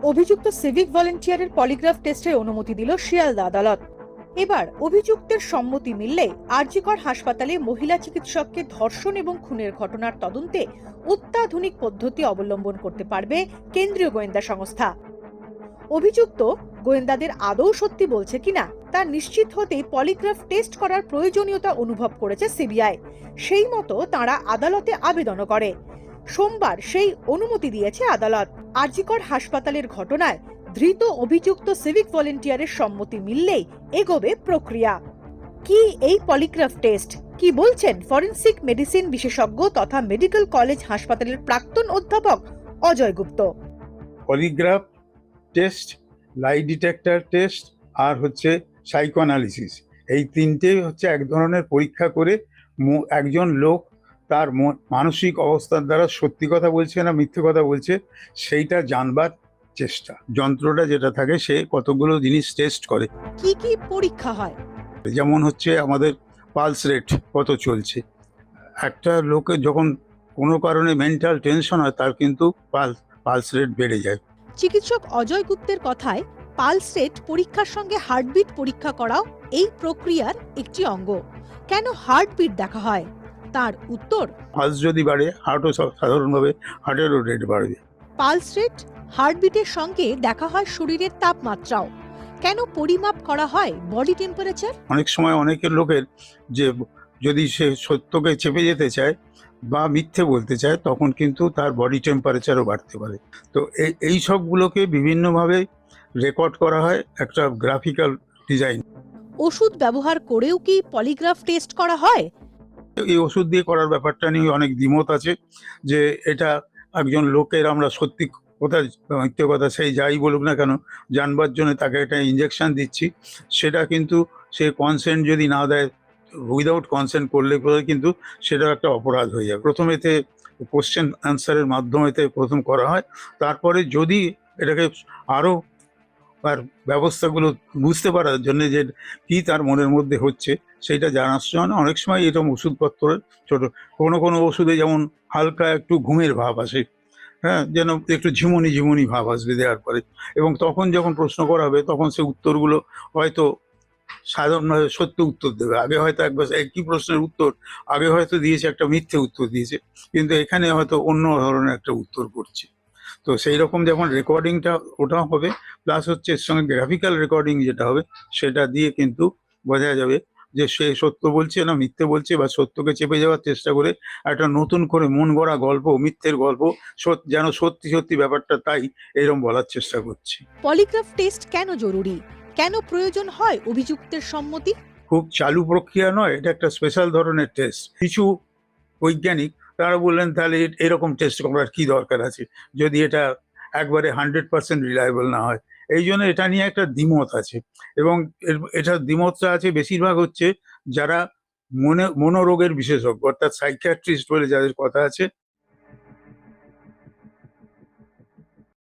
অভিযুক্ত civic ভলেন্টিয়ারের polygraph টেস্টের অনুমতি দিল শিয়ালদা আদালত। এবার অভিযুক্তের সম্মতি মিললে আরজিকর হাসপাতালে মহিলা চিকিৎসককে ধর্ষণ এবং খুনের ঘটনার তদন্তে অত্যাধুনিক পদ্ধতি অবলম্বন করতে পারবে কেন্দ্রীয় গোয়েন্দা সংস্থা। অভিযুক্ত গোয়েন্দাদের আদৌ সত্যি বলছে কিনা তা নিশ্চিত হতেই পলিগ্রাফ টেস্ট করার প্রয়োজনীয়তা অনুভব করেছে সিবিআই। সেই মতো তারা আদালতে আবেদনও করে। সোমবার সেই অনুমতি দিয়েছে আদালত। আরজিকর হাসপাতালের ঘটনায় ধৃত অভিযুক্ত সিভিক ভলেন্টিয়ারের সম্মতি মিললেই এগোবে প্রক্রিয়া। কি এই পলিগ্রাফ টেস্ট, কি বলছেন ফরেনসিক মেডিসিন বিশেষজ্ঞ তথা মেডিকেল কলেজ হাসপাতালের প্রাক্তন অধ্যাপক Ajay Gupta. Polygraph test, lie detector test আর হচ্ছে সাইকোঅ্যানালিসিস, এই তিনটে হচ্ছে এক ধরনের পরীক্ষা করে একজন লোক তার মানসিক অবস্থার দ্বারা সত্যি কথা বলছে না মিথ্যে কথা বলছে সেইটা জানবার চেষ্টা। যন্ত্রটা যেটা থাকে সে কতগুলো জিনিস টেস্ট করে। কি কি পরীক্ষা হয়? যেমন হচ্ছে আমাদের পালস রেট কত চলছে। একটা লোকের যখন কোনো কারণে মেন্টাল টেনশন হয় তার কিন্তু পালস রেট বেড়ে যায়। চিকিৎসক অজয় গুপ্তের কথায় পালস রেট পরীক্ষার সঙ্গে হার্টবিট পরীক্ষা করাও এই প্রক্রিয়ার একটি অঙ্গ। কেন হার্টবিট দেখা হয়? তার উত্তর, পালস যদি বাড়ে হার্টও সাধারণভাবে হার্টেরও রেট বাড়বে। পালস রেট হার্টবিটের সঙ্গে দেখা হয় শরীরের তাপমাত্রাও। কেন পরিমাপ করা হয় বডি টেম্পারেচার? অনেক সময় অনেকের লোকের যে যদি সে সত্যকে চেপে যেতে চায় বা মিথ্যে বলতে চায় তখন কিন্তু তার বডি টেম্পারেচারও বাড়তে পারে। তো এই সবগুলোকে বিভিন্নভাবে রেকর্ড করা হয় একটা গ্রাফিক্যাল ডিজাইন। ওষুধ ব্যবহার করেও কি পলিগ্রাফ টেস্ট করা হয়? এই ওষুধ দিয়ে করার ব্যাপারটা নিয়ে অনেক দ্বিমত আছে যে এটা একজন লোকের আমরা সত্যি কথা মিথ্যে কথা সেই যাই বলুক না কেন জানবার জন্য তাকে একটা ইঞ্জেকশন দিচ্ছি, সেটা কিন্তু সে কনসেন্ট যদি না দেয়, উইদাউট কনসেন্ট করলে কিন্তু সেটা একটা অপরাধ হয়ে যাবে। প্রথমেতে কোশ্চেন অ্যান্সারের মাধ্যমেতে প্রথম করা হয়, তারপরে যদি এটাকে আরও আর ব্যবস্থাগুলো বুঝতে পারার জন্য যে কি তার মনের মধ্যে হচ্ছে সেইটা জানার জন্য অনেক সময় এরকম ওষুধপত্রের ছোট কোনো ওষুধে যেমন হালকা একটু ঘুমের ভাব আসে, হ্যাঁ, যেন একটু ঝিমুনি ভাব আসবে দেওয়ার পরে, এবং তখন যখন প্রশ্ন করা হবে তখন সে উত্তরগুলো হয়তো সাধারণভাবে সত্য উত্তর দেবে। আগে হয়তো একবার একই প্রশ্নের উত্তর আগে হয়তো দিয়েছে একটা মিথ্যে উত্তর দিয়েছে, কিন্তু এখানে হয়তো অন্য ধরনের একটা উত্তর করছে। তো সেই রকম যখন রেকর্ডিংটা ওটা হবে, প্লাস হচ্ছে এর সঙ্গে গ্রাফিক্যাল রেকর্ডিং যেটা হবে সেটা দিয়ে কিন্তু বোঝা যাবে যে সে সত্য বলছে না মিথ্যে বলছে, বা সত্যকে চেপে যাওয়ার চেষ্টা করে একটা নতুন করে মন গড়া গল্প, মিথ্যের গল্প যেন সত্যি ব্যাপারটা তাই এরকম বলার চেষ্টা করছে। পলিগ্রাফ টেস্ট কেন জরুরি? কেন প্রয়োজন হয় অভিযুক্তের সম্মতি? খুব চালু প্রক্রিয়া নয়, এটা একটা স্পেশাল ধরনের টেস্ট। কিছু বৈজ্ঞানিক তারা বললেন তাহলে এরকম টেস্ট করার কি দরকার আছে যদি এটা একবারে 100% রিলায়েবল না হয়। এই জন্য এটা নিয়ে একটা দ্বিমত আছে, এবং এটার দ্বিমতটা আছে বেশিরভাগ হচ্ছে যারা মনোরোগের বিশেষজ্ঞ অর্থাৎ সাইকিয়াট্রিস্ট বলে যাদের কথা আছে